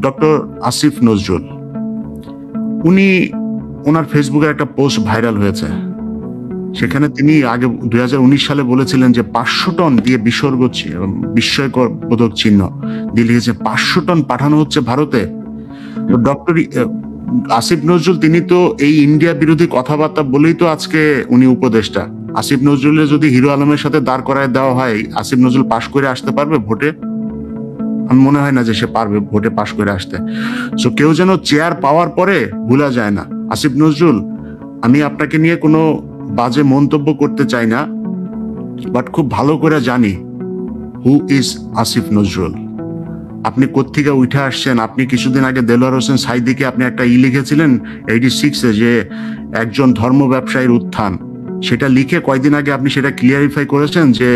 Doctor Asif Nazrul, উনি ওনার ফেসবুকে একটা পোস্ট ভাইরাল হয়েছে। সেখানে তিনি আগে 2019 সালে বলেছিলেন যে 500 টন দিয়ে বিস্ময়কর বোধক চিহ্ন দিয়ে লিখেছে 500 টন পাঠানো হচ্ছে ভারতে। তো ডক্টর আসিফ নজরুল তিনি তো এই ইন্ডিয়া বিরোধী কথাবার্তা বলেই তো আজকে উনি উপদেষ্টা। আসিফ নজরুলের যদি হিরো আলমের সাথে দাঁড় করায় দেওয়া হয়, আসিফ নজরুল পাশ করে আসতে পারবে ভোটে? আমি মনে হয় না যে সে পারবে ভোটে পাশ করে আসতে। সো কেউ যেন চেয়ার পাওয়ার পরে ভুলা যায় না। আসিফ নজরুল, আমি আপনাকে নিয়ে কোনো বাজে মন্তব্য করতে চাই না, বাট খুব ভালো করে জানি হু ইজ আসিফ নজরুল। আপনি কোত্থেকে উঠে আসছেন? আপনি কিছুদিন আগে দেলোয়ার হোসেন সাইদিকে আপনি একটা লিখেছিলেন 86-এ যে একজন ধর্ম ব্যবসায়ীর উত্থান, সেটা লিখে কয়দিন আগে আপনি সেটা ক্লিয়ারিফাই করেছেন যে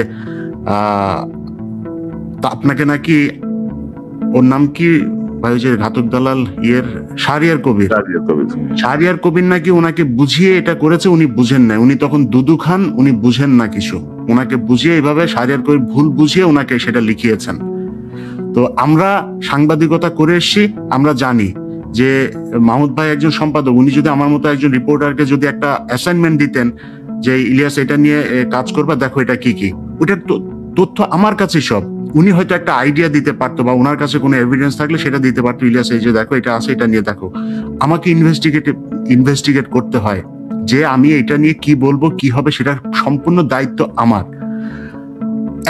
আপনাকে নাকি, ওর নাম কি ভাই, যে ঘাতক দালাল শাহরিয়ার কবির নাকি ওনাকে বুঝিয়ে এটা করেছে, উনি বুঝেন না, উনি তখন দুদু খান, উনি বুঝেন না কিছু, ওনাকে বুঝিয়ে এইভাবে শাহরিয়ার কবির ভুল বুঝিয়ে ওনাকে সেটা লিখিয়েছেন। তো আমরা সাংবাদিকতা করে এসছি, আমরা জানি যে মাহমুদ ভাই একজন সম্পাদক, উনি যদি আমার মতো একজন রিপোর্টারকে যদি একটা অ্যাসাইনমেন্ট দিতেন যে ইলিয়াস এটা নিয়ে কাজ করবা, দেখো এটা কি কি, ওটার তথ্য আমার কাছে সব, উনি হয়তো একটা আইডিয়া দিতে পারতো বা ওনার কাছে কোনো এভিডেন্স থাকলে সেটা দিতে পারতো, ইলিয়াস এই যে দেখো এটা আছে, এটা নিয়ে দেখো। আমাকে ইনভেস্টিগেট করতে হয় যে আমি এটা নিয়ে কি বলবো, কি হবে, সেটার সম্পূর্ণ দায়িত্ব আমার।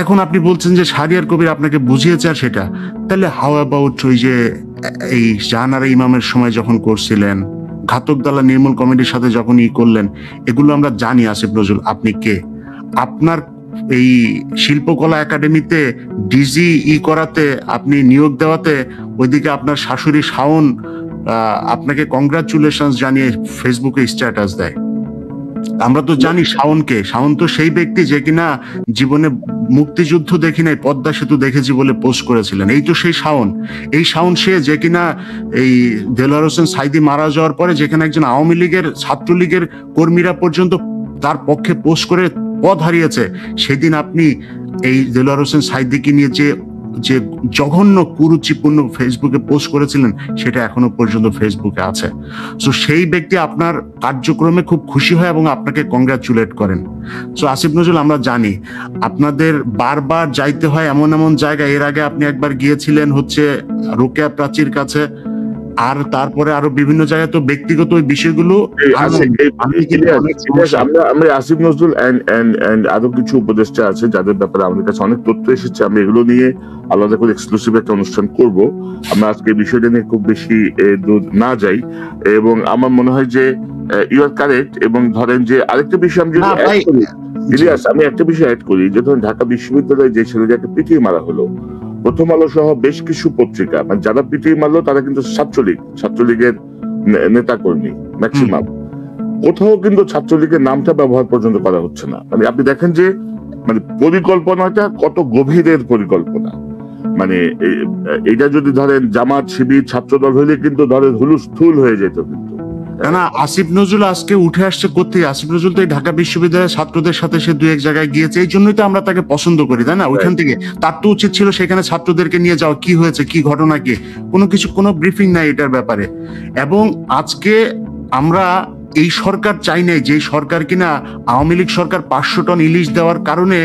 এখন আপনি বলছেন যে শাহরিয়ার কবির আপনাকে বুঝিয়েছে, আর সেটা তাহলে হাউ অ্যাবাউট ওই যে এই জাহানারা ইমামের সময় যখন করছিলেন, ঘাতক দালা নির্মূল কমিটির সাথে যখন করলেন, এগুলো আমরা জানি। আসিফ নজরুল, আপনি কে? আপনার এই শিল্পকলা একাডেমিতে ডিজি করাতে, আপনি নিয়োগ দেওয়াতে, ওইদিকে আপনার শাশুড়ি শাওন আপনাকে কংগ্রাচুলেশন জানিয়ে ফেসবুকে স্ট্যাটাস দেয়। আমরা তো জানি শাওনকে, শাওন তো সেই ব্যক্তি যে কিনা জীবনে মুক্তিযুদ্ধ দেখি নাই, পদ্মা সেতু দেখেছি বলে পোস্ট করেছিলেন। এই তো সেই শাওন, এই শাওন সে যে কিনা এই দেলোয়ার হোসেন সাইদি মারা যাওয়ার পরে যেখানে একজন আওয়ামী লীগের, ছাত্রলীগের কর্মীরা পর্যন্ত তার পক্ষে পোস্ট করে পদ হারিয়েছে। সেদিন আপনি এই দেলোয়ার হোসেন সাইদিকে নিয়ে যে জঘন্য কুরুচিপূর্ণ ফেসবুকে পোস্ট করেছিলেন, সেটা এখনো পর্যন্ত ফেসবুকে আছে। সো সেই ব্যক্তি আপনার কার্যক্রমে খুব খুশি হয় এবং আপনাকে কংগ্রাচুলেট করেন। সো আসিফ নজরুল, আমরা জানি আপনাদের বারবার যাইতে হয় এমন এমন জায়গায়। এর আগে আপনি একবার গিয়েছিলেন হচ্ছে রোকেয়া প্রাচীর কাছে, আর তারপরে আরো বিভিন্ন জায়গায়। তো ব্যক্তিগত ওই বিষয়গুলো আমরা আসিফ নজরুল এন্ড আরো কিছু উপদেষ্টা আছে যাদের ব্যাপারে আমাদের কাছে অনেক তথ্য এসেছে, আমরা এগুলো নিয়ে আলাদা করে এক্সক্লুসিভ একটা অনুষ্ঠান করব। আমরা আজকে এই বিষয়টা নিয়ে খুব বেশি দূর না যাই, এবং আমার মনে হয় যে ইউ আর কারেক্ট। এবং ধরেন যে আরেকটা বিষয় আমি যদি ইলিয়াস, আমি একটা বিষয় অ্যাড করি, যে ধরেন ঢাকা বিশ্ববিদ্যালয়ে যে ছেলেটাকে পিটিয়ে মারা হলো, প্রথম আলো সহ বেশ কিছু পত্রিকা, মানে যারা পিটিয়ে মারলো তারা কিন্তু ছাত্রলীগের নেতা কর্মী ম্যাক্সিমাম। কোথাও কিন্তু ছাত্রলীগের নামটা ব্যবহার পর্যন্ত করা হচ্ছে না। মানে আপনি দেখেন যে মানে পরিকল্পনাটা কত গভীরের পরিকল্পনা। মানে এটা যদি ধরেন জামাত, শিবির, ছাত্রদল হইলে কিন্তু ধরেন হুলুস্থুল হয়ে যেত। কিন্তু না, আসিফ নজরুল আজকে উঠে আসছে কোথায়? আসিফ নজরুল তো এই ঢাকা বিশ্ববিদ্যালয়ের ছাত্রদের সাথে সে দু এক জায়গায় গিয়েছে, এই জন্যই তো আমরা তাকে পছন্দ করি, তাই না? ওইখান থেকে তার তো উচিত ছিল সেখানে ছাত্রদেরকে নিয়ে যাওয়া, কি হয়েছে, কি ঘটনা, কি কোনো ব্রিফিং নাই এটার ব্যাপারে। এবং আজকে আমরা এই সরকার চাই নাই, যে সরকার কিনা আওয়ামী লীগ সরকার 500 টন ইলিশ দেওয়ার কারণে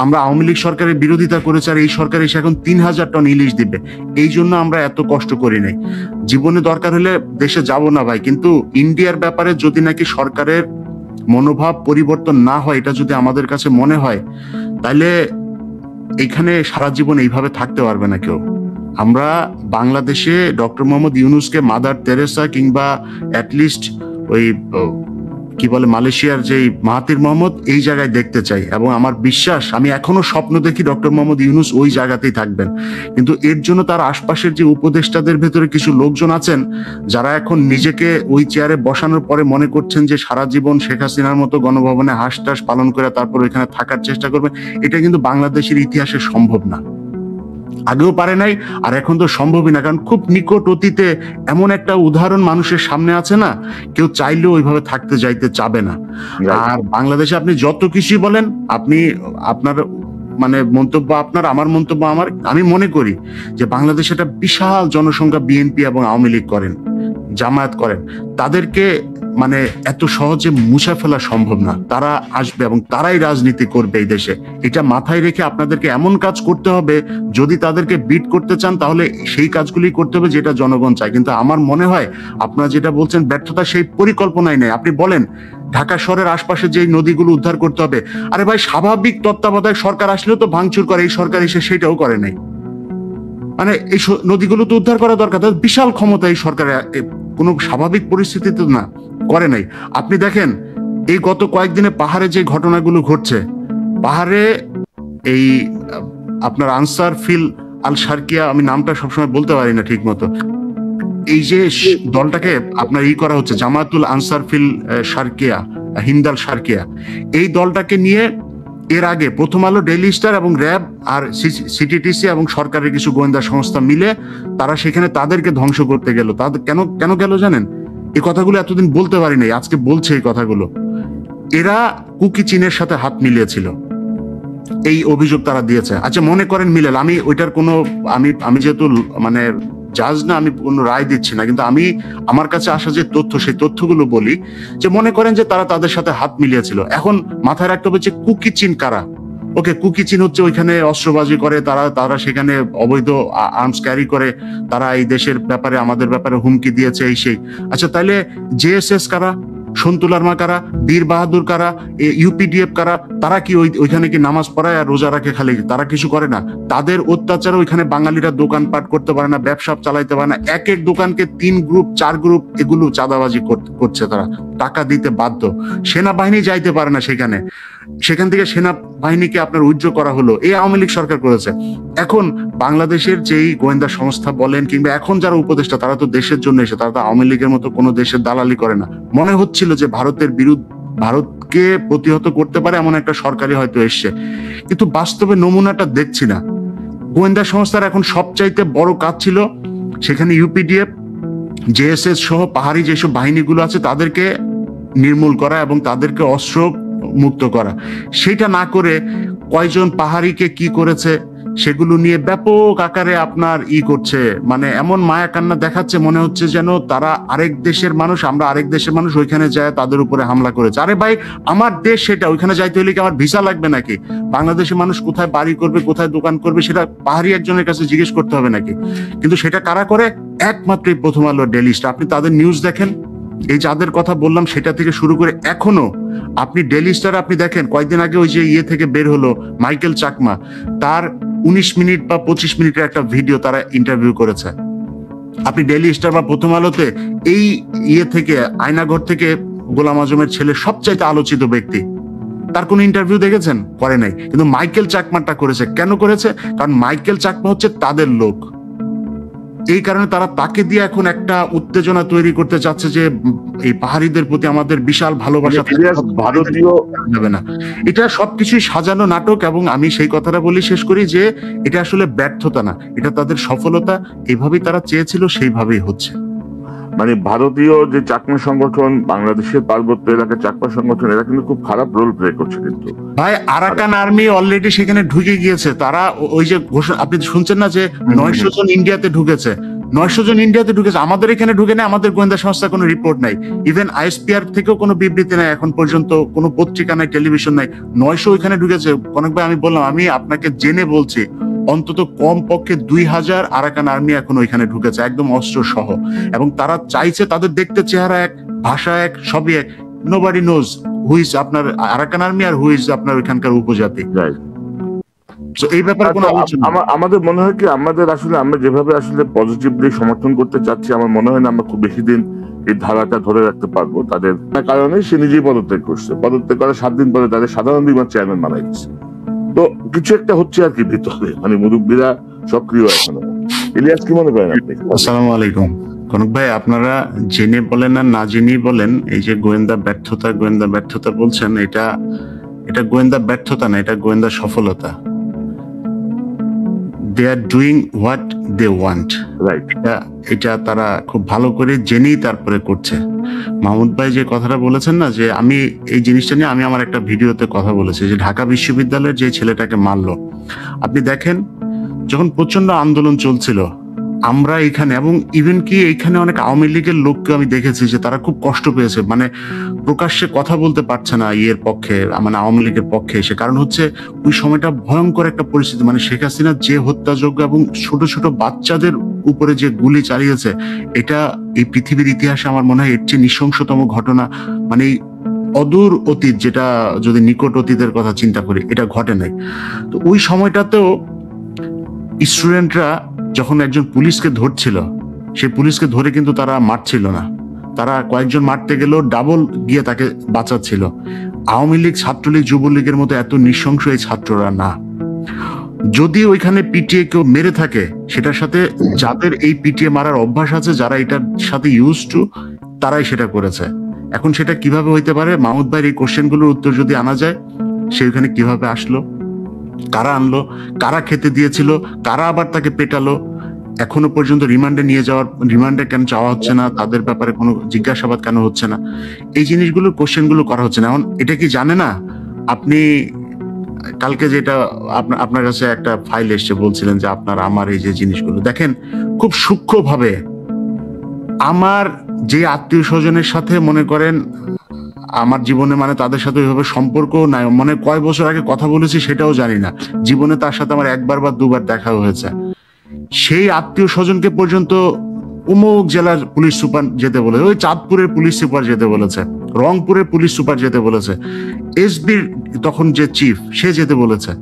আমরা আওয়ামী লীগ সরকারের বিরোধিতা করেছি, আর এই সরকার এসে এখন 3000 টন ইলিশ দিবে। এই জন্য আমরা এত কষ্ট করি নাই। জীবনে দরকার হলে দেশে যাব না ভাই, কিন্তু ইন্ডিয়ার ব্যাপারে যদি নাকি সরকারের মনোভাব পরিবর্তন না হয়, এটা যদি আমাদের কাছে মনে হয়, তাহলে এখানে সারা জীবন এইভাবে থাকতে পারবে না কেউ। আমরা বাংলাদেশে ডক্টর মোহাম্মদ ইউনূসকে মাদার তেরেসা কিংবা অ্যাটলিস্ট ওই কি বলে মালয়েশিয়ার যে মাহাতির মোহাম্মদ, এই জায়গায় দেখতে চাই। এবং আমার বিশ্বাস, আমি এখনো স্বপ্ন দেখি ডক্টর মোহাম্মদ ইউনূস ওই জায়গাতেই থাকবেন। কিন্তু এর জন্য তার আশপাশের যে উপদেষ্টাদের ভেতরে কিছু লোকজন আছেন যারা এখন নিজেকে ওই চেয়ারে বসানোর পরে মনে করছেন যে সারা জীবন শেখ হাসিনার মতো গণভবনে হাঁস-টাস পালন করে তারপর ওইখানে থাকার চেষ্টা করবে। এটা কিন্তু বাংলাদেশের ইতিহাসে সম্ভব না, আগেও পারে নাই, আর এখন তো সম্ভবই না। কারণ খুব নিকট অতীতে এমন একটা উদাহরণ মানুষের সামনে আছে না, কেউ চাইলেও ওইভাবে থাকতে যাইতে চাবে না। আর বাংলাদেশে আপনি যত কিছুই বলেন, আপনি আপনার মানে মন্তব্য আপনার, আমার মন্তব্য আমার। আমি মনে করি যে বাংলাদেশে একটা বিশাল জনসংখ্যা বিএনপি এবং আওয়ামী লীগ করেন, জামায়াত করেন, তাদেরকে মানে এত সহজে মুছে ফেলা সম্ভব না। তারা আসবে এবং তারাই রাজনীতি করবে এই দেশে। এটা মাথায় রেখে আপনাদেরকে এমন কাজ করতে হবে, যদি তাদেরকে বিট করতে চান তাহলে সেই কাজগুলি করতে হবে যেটা জনগণ চায়। কিন্তু আমার মনে হয় আপনারা যেটা বলছেন ব্যর্থতা, সেই পরিকল্পনাই নেই। আপনি বলেন ঢাকা শহরের আশপাশে যে নদীগুলো উদ্ধার করতে হবে, আরে ভাই স্বাভাবিক তত্ত্বাবধায়ক সরকার আসলেও তো ভাঙচুর করে, এই সরকার এসে সেটাও করে নাই। মানে এই নদীগুলো তো উদ্ধার করা দরকার, তাদের বিশাল ক্ষমতা এই সরকারের, কোনো স্বাভাবিক পরিস্থিতিতে না করে নাই। আপনি দেখেন এই গত কয়েকদিনে পাহাড়ে যে ঘটনাগুলো ঘটছে, পাহাড়ে এই আপনার আনসার ফিল আল শারকিয়া, আমি নামটা সবসময় বলতে পারি না ঠিক মতো, এই যে দলটাকে আপনার করা হচ্ছে, জামাতুল আনসার ফিল শারকিয়া, হিন্দাল শারকিয়া, এই দলটাকে নিয়ে এর আগে প্রথম আলো, ডেইলি স্টার এবং র্যাব আর সিটিটিসি এবং সরকারের কিছু গোয়েন্দা সংস্থা মিলে তারা সেখানে তাদেরকে ধ্বংস করতে গেল। তাদের কেন কেন গেল জানেন? এই কথাগুলো এতদিন বলতে পারি নাই, আজকে বলছে এই কথাগুলো। এরা কুকি চীনের সাথে হাত মিলিয়েছিল, এই অভিযোগ তারা দিয়েছে। আচ্ছা মনে করেন মিলেল, আমি ওইটার কোনো আমি যেহেতু মানে জাজ না, আমি কোনো রায় দিচ্ছি না, কিন্তু আমি আমার কাছে আসা যে তথ্য, সেই তথ্যগুলো বলি। যে মনে করেন যে তারা তাদের সাথে হাত মিলিয়েছিল, এখন মাথায় রাখতে হবে যে কুকি চীন কারা। ওকে, কুকি চীন হচ্ছে ওইখানে অস্ত্রবাজি করে, তারা সেখানে অবৈধ আর্মস ক্যারি করে, তারা এই দেশের ব্যাপারে, আমাদের ব্যাপারে হুমকি দিয়েছে, এই সেই। আচ্ছা তাইলে জেএসএস কারা, সন্তু লারমা কারা, বীর বাহাদুর কারা, ইউপিডিএফ কারা? তারা কি ওইখানে কি নামাজ পড়ায় আর রোজা রাখে খালি? তারা কিছু করে না? তাদের অত্যাচারে ওইখানে বাঙালিরা দোকানপাট করতে পারে না, ব্যবসা চালাইতে পারে না। এক এক দোকানকে 3 গ্রুপ 4 গ্রুপ এগুলো চাঁদাবাজি করছে, তারা টাকা দিতে বাধ্য। সেনাবাহিনী যাইতে পারে না সেখানে, সেখান থেকে সেনাবাহিনীকে আপনার উইথড্র করা হলো, এই আওয়ামী লীগ সরকার করেছে। এখন বাংলাদেশের যেই গোয়েন্দা সংস্থা বলেন কিংবা এখন যারা উপদেষ্টা, তারা তো দেশের জন্য এসে, তারা তো আওয়ামী লীগের মতো কোনো দেশের দালালি করে না। মনে হচ্ছিল যে ভারতকে প্রতিহত করতে পারে এমন একটা সরকারি হয়তো এসছে, কিন্তু বাস্তবে নমুনাটা দেখছি না। গোয়েন্দা সংস্থার এখন সবচাইতে বড় কাজ ছিল সেখানে ইউপিডিএফ, জেএসএস সহ পাহাড়ি যেসব বাহিনীগুলো আছে তাদেরকে নির্মূল করা এবং তাদেরকে অস্ত্র মুক্ত করা। সেটা না করে কয়জন পাহাড়িকে কি করেছে সেগুলো নিয়ে ব্যাপক আকারে আপনার করছে, মানে এমন মায়া কান্না দেখাচ্ছে, মনে হচ্ছে যেন তারা আরেক দেশের মানুষ, আমরা আরেক দেশের মানুষ, ওইখানে যায় তাদের উপরে হামলা করেছে। আরে ভাই আমার দেশ সেটা, ওইখানে যাইতে হলে কি আমার ভিসা লাগবে নাকি? বাংলাদেশের মানুষ কোথায় বাড়ি করবে, কোথায় দোকান করবে, সেটা পাহাড়ি একজনের কাছে জিজ্ঞেস করতে হবে নাকি? কিন্তু সেটা কারা করে? একমাত্র প্রথম আলো, ডেইলি স্টার। আপনি তাদের নিউজ দেখেন, এই যাদের কথা বললাম সেটা থেকে শুরু করে এখনো আপনি ডেইলি স্টার আপনি দেখেন, কয়েকদিন আগে ওই যে থেকে বের হলো মাইকেল চাকমা, তার 19 মিনিট বা 25 মিনিটের একটা ভিডিও তারা ইন্টারভিউ করেছে। আপনি ডেইলি স্টার বা প্রথম আলোতে এই থেকে, আয়নাঘর থেকে গোলাম আজমের ছেলে সবচাইতে আলোচিত ব্যক্তি, তার কোনো ইন্টারভিউ দেখেছেন? করে নাই। কিন্তু মাইকেল চাকমাটা করেছে। কেন করেছে? কারণ মাইকেল চাকমা হচ্ছে তাদের লোক, এই কারণে তারা তাকে দিয়ে এখন একটা উত্তেজনা তৈরি করতে চাচ্ছে যে এই পাহাড়িদের প্রতি আমাদের বিশাল ভালোবাসা ভারতীয় যাবে না। এটা সবকিছুই সাজানো নাটক। এবং আমি সেই কথাটা বলি শেষ করি যে এটা আসলে ব্যর্থতা না, এটা তাদের সফলতা। এইভাবেই তারা চেয়েছিল, সেইভাবেই হচ্ছে। মানে ভারতীয় যে চাকমা সংগঠন, বাংলাদেশের পার্বত্য এলাকার চাকমা সংগঠন, এরা কিন্তু খুব খারাপ রোল প্লে করছে। কিন্তু ভাই আরাকান আর্মি অলরেডি সেখানে ঢুকে গিয়েছে। তারা ওই যে ঘোষণা আপনি শুনছেন না যে 900 জন ইন্ডিয়াতে ঢুকেছে, 900 জন ইন্ডিয়াতে ঢুকেছে। আমাদের এখানে ঢুকে নেই, আমাদের গোয়েন্দা সংস্থা কোনো রিপোর্ট নাই, ইভেন আইএসপিআর থেকেও কোনো বিবৃতি নাই এখন পর্যন্ত, কোনো পত্রিকা নাই, টেলিভিশন নাই। 900 ওইখানে ঢুকেছে। অনেক ভাই আমি বললাম, আমি আপনাকে জেনে বলছি, অন্তত কম পক্ষে 2000 আরাকান আর্মি এখন ওইখানে ঢুকেছে, একদম অস্ত্র সহ। এবং তারা চাইছে, তাদের দেখতে চেহারা এক, ভাষা এক, সবই এক। নোবডি নোজ হু ইজ আপনার আরাকান আর্মি আর হু ইজ আপনার ওইখানকার উপজাতি। এই ব্যাপারে কোনো আলোচনা আমাদের মনে হয় কি, আমাদের আসলে আমরা যেভাবে আসলে পজিটিভলি সমর্থন করতে চাচ্ছি, আমার মনে হয় না আমরা খুব বেশি দিন এই ধারাটা ধরে রাখতে পারবো। তাদের কারণে সে নিজেই পদত্যাগ করছে, পদত্যাগ করার 7 দিন পরে তাদের সাধারণ বিমান চেয়ারম্যান বানাই দিচ্ছে। তো কিছু একটা হচ্ছে আর কি ভিতরে, মানে মুরব্বীরা সক্রিয় এখনো। ইলিয়াস, কি মনে করেন আপনি? আসসালামু আলাইকুম। কনক ভাই, আপনারা জেনে বলেন আর না জেনেই বলেন, এই যে গোয়েন্দা ব্যর্থতা বলছেন, এটা গোয়েন্দা ব্যর্থতা না, এটা গোয়েন্দা সফলতা। They are doing what they want. Right. এটা তারা খুব ভালো করে জেনেই তারপরে করছে। মাহমুদ ভাই যে কথাটা বলেছেন না, যে আমি এই জিনিসটা নিয়ে আমি আমার একটা ভিডিওতে কথা বলেছি, যে ঢাকা বিশ্ববিদ্যালয়ের যে ছেলেটাকে মারলো, আপনি দেখেন যখন প্রচন্ড আন্দোলন চলছিল আমরা এখানে, এবং ইভেন কি এইখানে অনেক আওয়ামী লীগের লোককে আমি দেখেছি যে তারা খুব কষ্ট পেয়েছে, মানে প্রকাশ্যে কথা বলতে পারছে না ইয়ের পক্ষে, মানে আওয়ামী লীগের পক্ষে এসে। কারণ হচ্ছে ওই সময়টা ভয়ঙ্কর একটা পরিস্থিতি, মানে শেখ হাসিনা যে হত্যাযোগ্য এবং ছোট ছোট বাচ্চাদের উপরে যে গুলি চালিয়েছে, এটা এই পৃথিবীর ইতিহাসে আমার মনে হয় এর চেয়ে নৃশংসতম ঘটনা, মানে এই অদূর অতীত, যেটা যদি নিকট অতীতের কথা চিন্তা করি, এটা ঘটে নাই। তো ওই সময়টাতেও স্টুডেন্টরা যখন একজন পুলিশকে ধরছিল, সেই পুলিশকে ধরে কিন্তু তারা মারছিল না, তারা কয়েকজন মারতে গেলেও ডাবল গিয়ে তাকে বাঁচাচ্ছিল। আওয়ামী লীগ, ছাত্রলীগ, যুবলীগের মতো এত নৃশংস এই ছাত্ররা না। যদি ওইখানে পিটিয়ে কেউ মেরে থাকে, সেটার সাথে যাদের এই পিটিয়ে মারার অভ্যাস আছে, যারা এটার সাথে ইউজ টু, তারাই সেটা করেছে। এখন সেটা কিভাবে হইতে পারে? মাহমুদ ভাইয়ের এই কোশ্চেনগুলোর উত্তর যদি আনা যায়, সে ওখানে কিভাবে আসলো, কারা আনলো, কারা খেতে দিয়েছিল, কারা আবার তাকে পেটালো, এখনো পর্যন্ত রিমান্ডে কেন চাওয়া হচ্ছে না, তাদের ব্যাপারে কোনো জিজ্ঞাসাবাদ কেন হচ্ছে না, এই জিনিসগুলো কোশ্চেনগুলো করা হচ্ছে না। এখন এটা কি জানে না? আপনি কালকে যেটা আপনার কাছে একটা ফাইল এসছে, বলছিলেন যে আপনার আমার এই যে জিনিসগুলো দেখেন খুব সূক্ষ্মভাবে, আমার যে আত্মীয় স্বজনের সাথে মনে করেন আমার জীবনে, মানে তাদের সাথে ওইভাবে সম্পর্ক নাই, মানে কয় বছর আগে কথা বলেছি সেটাও জানি না, জীবনে তার সাথে আমার একবার বা দুবার দেখা হয়েছে, সেই আত্মীয় স্বজনকে পর্যন্ত অমুক জেলার পুলিশ সুপার যেতে বলেছে, ওই চাঁদপুরের পুলিশ সুপার যেতে বলেছে, রংপুরের পুলিশ সুপার যেতে বলেছে, এসবির তখন যে চিফ সে যেতে বলেছে।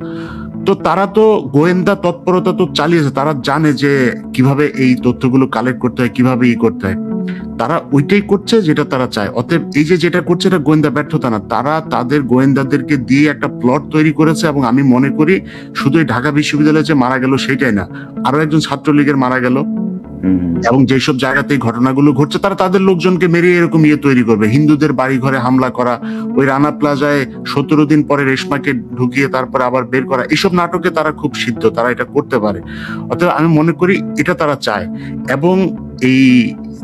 তো তারা তো গোয়েন্দা তৎপরতা তো চালিয়েছে, তারা জানে যে কিভাবে এই তথ্যগুলো কালেক্ট করতে হয়, কিভাবে করতে হয়, তারা ওইটাই করছে যেটা তারা চায়। অতএব এই যে যেটা করছে এটা গোয়েন্দা ব্যর্থতা না, তারা তাদের গোয়েন্দাদেরকে দিয়ে একটা প্লট তৈরি করেছে। এবং আমি মনে করি শুধু ঢাকা বিশ্ববিদ্যালয়ে যে মারা গেল সেইটাই না, আরো একজন ছাত্রলীগের মারা গেল, এবং যেসব জায়গাতে এই ঘটনাগুলো ঘটছে তারা তাদের লোকজনকে মেরে এরকম তৈরি করবে, হিন্দুদের বাড়ি ঘরে হামলা করা, ওই রানা প্লাজায় 17 দিন পরে রেশমাকে ঢুকিয়ে তারপরে আবার বের করা, এইসব নাটকে তারা খুব সিদ্ধ, তারা এটা করতে পারে। অতএব আমি মনে করি এটা তারা চায়। এবং এই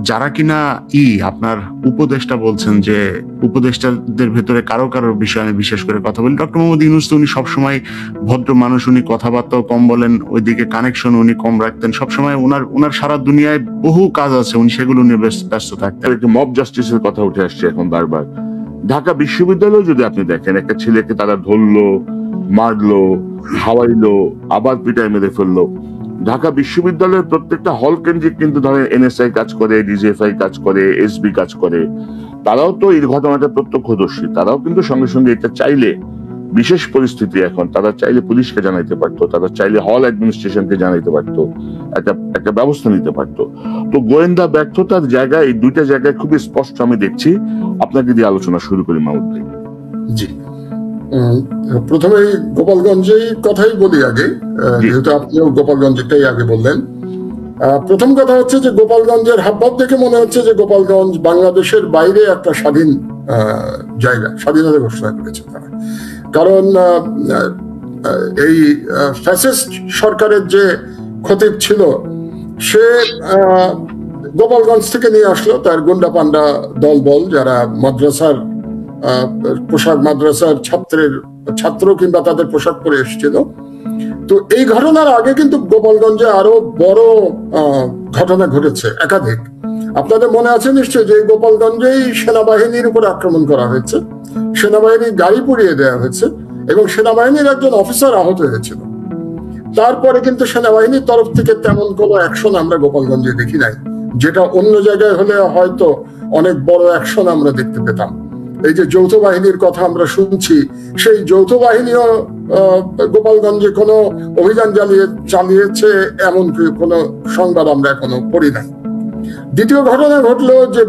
যারা কিনা আপনার উপদেষ্টা বলছেন, যে উপদেষ্টাদের ভেতরে কারো কারোর বিষয়ে আমি বিশেষ করে কথা বলি, ডক্টর মোহাম্মদ ইউনূস তো উনি সবসময় ভদ্র মানুষ, উনি কথাবার্তাও কম বলেন, ওইদিকে কানেকশন উনি কম রাখতেন, সবসময় ওনার সারা দুনিয়ায় বহু কাজ আছে, উনি সেগুলো নিয়ে ব্যস্ত থাকতেন। মব জাস্টিসের কথা উঠে আসছে এখন বারবার। ঢাকা বিশ্ববিদ্যালয় যদি আপনি দেখেন, একটা ছেলেকে তারা ধরলো, মারলো, খাওয়াইলো, আবার পিটায় মেরে ফেললো। ঢাকা বিশ্ববিদ্যালয়ের প্রত্যেকটা হল কেন্দ্রিক কিন্তু ধরেন এনএসআই কাজ করে, ডিজিএফআই কাজ করে, এসবি কাজ করে, তারাও তো এই ঘটনাটা প্রত্যক্ষদর্শী, তারাও কিন্তু সঙ্গে সঙ্গে এটা চাইলে, বিশেষ পরিস্থিতি এখন, তারা চাইলে পুলিশকে জানাইতে পারতো, তারা চাইলে হল অ্যাডমিনিস্ট্রেশনকে জানাইতে পারতো, একটা ব্যবস্থা নিতে পারতো। তো গোয়েন্দা ব্যর্থতার জায়গায় এই দুইটা জায়গায় খুবই স্পষ্ট আমি দেখছি। আপনাকে দিয়ে আলোচনা শুরু করি মাহমুদ ভাই। জি, প্রথমে গোপালগঞ্জের কথাই বলি আগে, যেহেতু আপনিও গোপালগঞ্জটাই আগে বললেন। প্রথম কথা হচ্ছে যে গোপালগঞ্জের হাবভাব দেখে মনে হচ্ছে যে গোপালগঞ্জ বাংলাদেশের বাইরে একটা স্বাধীন জায়গা, স্বাধীনতা ঘোষণা করেছে তারা। কারণ এই ফ্যাসিস্ট সরকারের যে খতিব ছিল, সে গোপালগঞ্জ থেকে নিয়ে আসলো তার গুন্ডা পান্ডা দলবল, যারা মাদ্রাসার মাদ্রাসার ছাত্র কিংবা তাদের পোশাক পরে এসেছিল। তো এই ঘটনার আগে কিন্তু গোপালগঞ্জে আরো বড় ঘটনা ঘটেছে, একাধিক। আপনাদের মনে আছে নিশ্চয়ই যে গোপালগঞ্জেই সেনাবাহিনীর উপর আক্রমণ করা হয়েছে, সেনাবাহিনীর গাড়ি পুড়িয়ে দেওয়া হয়েছে এবং সেনাবাহিনীর একজন অফিসার আহত হয়েছিল। তারপরে কিন্তু সেনাবাহিনীর তরফ থেকে তেমন কোনো অ্যাকশন আমরা গোপালগঞ্জে দেখি নাই, যেটা অন্য জায়গায় হলে হয়তো অনেক বড় অ্যাকশন আমরা দেখতে পেতাম। এই যে যৌথ বাহিনীর কথা আমরা শুনছি, সেই যৌথ বাহিনীও গোপালগঞ্জে কোনো অভিযান চালিয়েছে এমন কোনো সংবাদ আমরা এখনো পড়ি নাই। দ্বিতীয় ঘটনা ঘটলো যে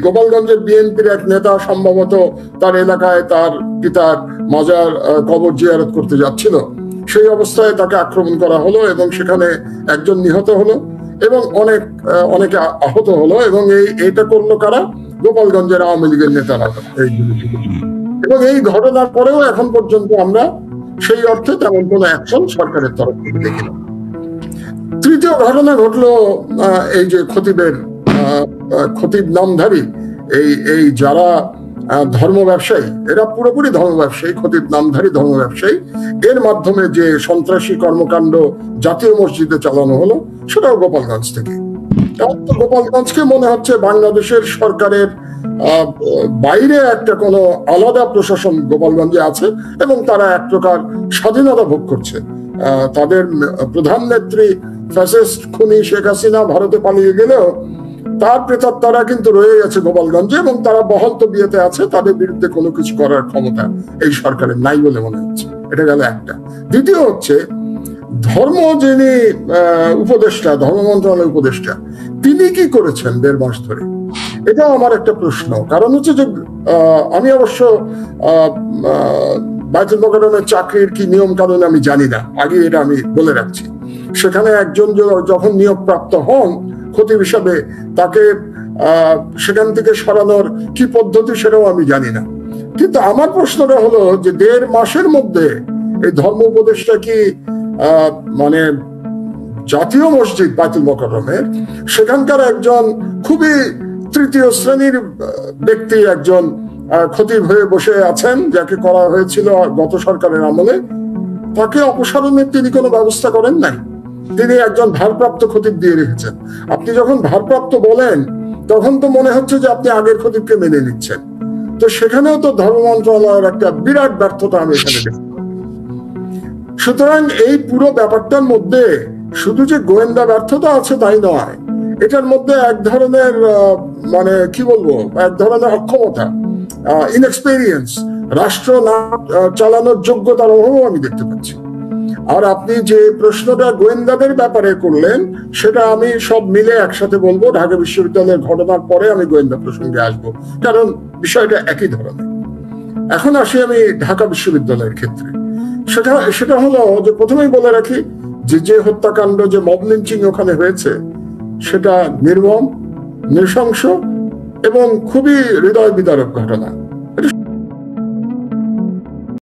গোপালগঞ্জের বিএনপির এক নেতা সম্ভবত তার এলাকায় তার পিতার মাজার কবর জিয়ারত করতে যাচ্ছিল, সেই অবস্থায় তাকে আক্রমণ করা হলো এবং সেখানে একজন নিহত হলো এবং অনেকে আহত হলো। এবং এইটা করলো কারা? গোপালগঞ্জের আওয়ামী লীগের নেতারা। এবং এই ঘটনার পরেও এখন পর্যন্ত আমরা সেই অর্থে তেমন কোনো অ্যাকশন সরকারের তরফ থেকে দেখি না। তৃতীয় ঘটনা ঘটলো এই যে খতিব নামধারী এই যারা ধর্ম ব্যবসায়ী, এরা পুরোপুরি ধর্ম ব্যবসায়ী, খতিব নামধারী ধর্ম ব্যবসায়ী, এর মাধ্যমে যে সন্ত্রাসী কর্মকাণ্ড জাতীয় মসজিদে চালানো হলো সেটাও গোপালগঞ্জ থেকে। গোপালগঞ্জকে মনে হচ্ছে বাংলাদেশের সরকারের বাইরে একটা কোনো আলাদা প্রশাসন গোপালগঞ্জে আছে এবং তারা এক প্রকার স্বাধীনতা ভোগ করছে। তাদের প্রধান নেত্রী ফ্যাসিস্ট খুনি শেখ হাসিনা ভারতে পালিয়ে গেলেও তার প্রেতাত্মারা কিন্তু রয়ে গেছে গোপালগঞ্জে এবং তারা বহাল তবিয়তে আছে। তাদের বিরুদ্ধে কোনো কিছু করার ক্ষমতা এই সরকারের নাই বলে মনে হচ্ছে। এটা গেল একটা। দ্বিতীয় হচ্ছে ধর্ম যিনি উপদেষ্টা, ধর্ম মন্ত্রণালয়ের উপদেষ্টা, তিনি কি করেছেন 1.5 মাস ধরে? এটাও আমার একটা প্রশ্ন। কারণ হচ্ছে যে আমি অবশ্য বায়তুল মোকাররমের চাকরির কি নিয়ম কানুন আমি জানি না, আগে এটা আমি বলে রাখছি। সেখানে একজন যখন নিয়োগপ্রাপ্ত হন খতিব হিসাবে, তাকে সেখান থেকে সরানোর কি পদ্ধতি সেটাও আমি জানি না। কিন্তু আমার প্রশ্নটা হলো যে 1.5 মাসের মধ্যে এই ধর্ম উপদেষ্টা কি মানে জাতীয় মসজিদ বায়তুল মোকাররমের সেখানকার একজন খুবই তৃতীয় শ্রেণীর ব্যক্তি, একজন খতিব হয়ে বসে আছেন, যাকে করা হয়েছিল গত সরকারের আমলে, তাকে অপসারণের তিনি কোনো ব্যবস্থা করেন নাই। তিনি একজন ভারপ্রাপ্ত খতিব দিয়ে রেখেছেন। আপনি যখন ভারপ্রাপ্ত বলেন তখন তো মনে হচ্ছে যে আপনি আগের খতিবকে মেনে নিচ্ছেন। তো সেখানেও তো ধর্ম মন্ত্রণালয়ের একটা বিরাট ব্যর্থতা আমি এখানে দেখি। সুতরাং এই পুরো ব্যাপারটার মধ্যে শুধু যে গোয়েন্দা ব্যর্থতা আছে তাই নয়, এটার মধ্যে এক ধরনের মানে কি বলবো, এক ধরনের অক্ষমতা, ইনএক্সপেরিয়েন্স, রাষ্ট্র না চালানোর যোগ্যতার অভাবও আমি দেখতে পাচ্ছি। আর আপনি যে প্রশ্নটা গোয়েন্দাদের ব্যাপারে করলেন সেটা আমি সব মিলে একসাথে বলবো। ঢাকা বিশ্ববিদ্যালয়ের ঘটনার পরে আমি গোয়েন্দা প্রসঙ্গে আসবো, কারণ বিষয়টা একই ধরনের। এখন আসি আমি ঢাকা বিশ্ববিদ্যালয়ের ক্ষেত্রে। সেটা হলো যে প্রথমেই বলে রাখি যে হত্যাকাণ্ড, যে মব লিঞ্চিং ওখানে হয়েছে সেটা নির্মম, নৃশংস এবং খুবই হৃদয় বিদারক ঘটনা।